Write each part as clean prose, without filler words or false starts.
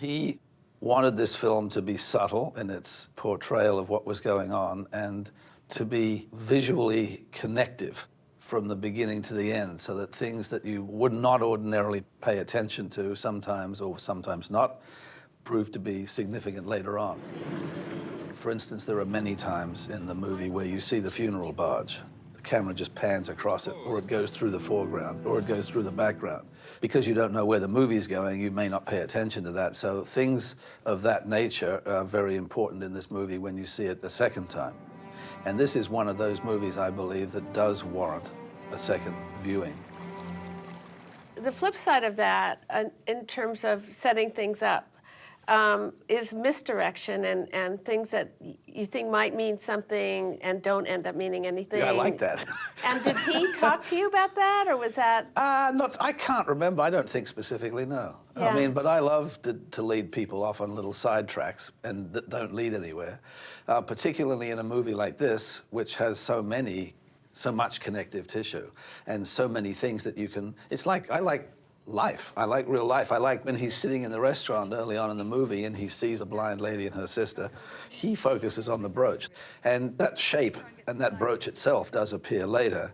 He wanted this film to be subtle in its portrayal of what was going on and to be visually connective from the beginning to the end, so that things that you would not ordinarily pay attention to sometimes, or sometimes not, prove to be significant later on. For instance, there are many times in the movie where you see the funeral barge. The camera just pans across it, or it goes through the foreground, or it goes through the background. Because you don't know where the movie's going, you may not pay attention to that. So things of that nature are very important in this movie when you see it the second time. And this is one of those movies, I believe, that does warrant a second viewing. The flip side of that, in terms of setting things up, is misdirection and things that you think might mean something and don't end up meaning anything. Yeah, I like that. And did he talk to you about that, or was that? I can't remember. I don't think specifically, no. Yeah. I mean, but I love to lead people off on little sidetracks and that don't lead anywhere, particularly in a movie like this, which has so much connective tissue and so many things that you can, it's like, I like life. I like real life. I like when he's sitting in the restaurant early on in the movie and he sees a blind lady and her sister, he focuses on the brooch. And that shape and that brooch itself does appear later,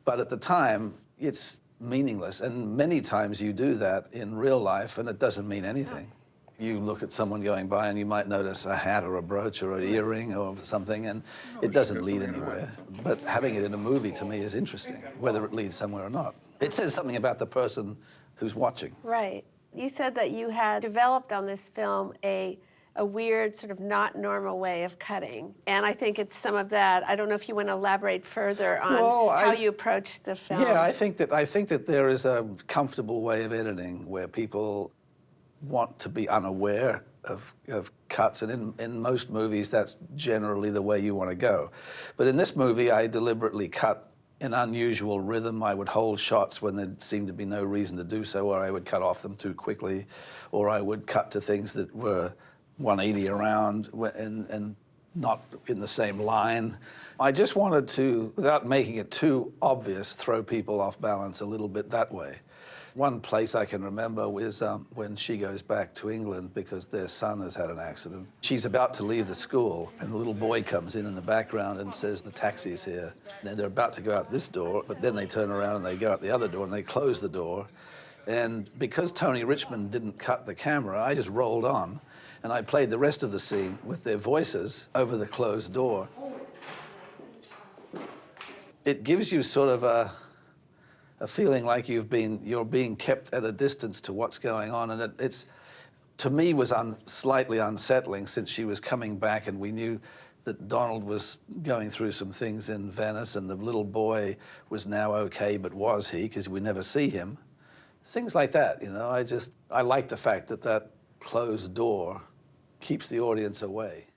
but at the time, it's meaningless. And many times you do that in real life and it doesn't mean anything. You look at someone going by and you might notice a hat or a brooch or an earring or something, and it doesn't lead anywhere. But having it in a movie, to me, is interesting, whether it leads somewhere or not. It says something about the person who's watching. Right. You said that you had developed on this film a weird, sort of not normal way of cutting. And I think it's some of that. I don't know if you want to elaborate further on how you approach the film. Yeah, I think that there is a comfortable way of editing where people want to be unaware of cuts, and in most movies that's generally the way you want to go. But in this movie I deliberately cut in unusual rhythm. I would hold shots when there seemed to be no reason to do so, or I would cut off them too quickly, or I would cut to things that were 180 around and not in the same line. I just wanted to, without making it too obvious, throw people off balance a little bit that way. One place I can remember was when she goes back to England because their son has had an accident. She's about to leave the school, and a little boy comes in the background and says, "The taxi's here." And they're about to go out this door, but then they turn around and they go out the other door and they close the door. And because Tony Richmond didn't cut the camera, I just rolled on, and I played the rest of the scene with their voices over the closed door. It gives you sort of a feeling like you're being kept at a distance to what's going on, and it's to me was slightly unsettling, since she was coming back and we knew that Donald was going through some things in Venice and the little boy was now okay, but was he? Because we never see him. Things like that, you know. I like the fact that that closed door keeps the audience away.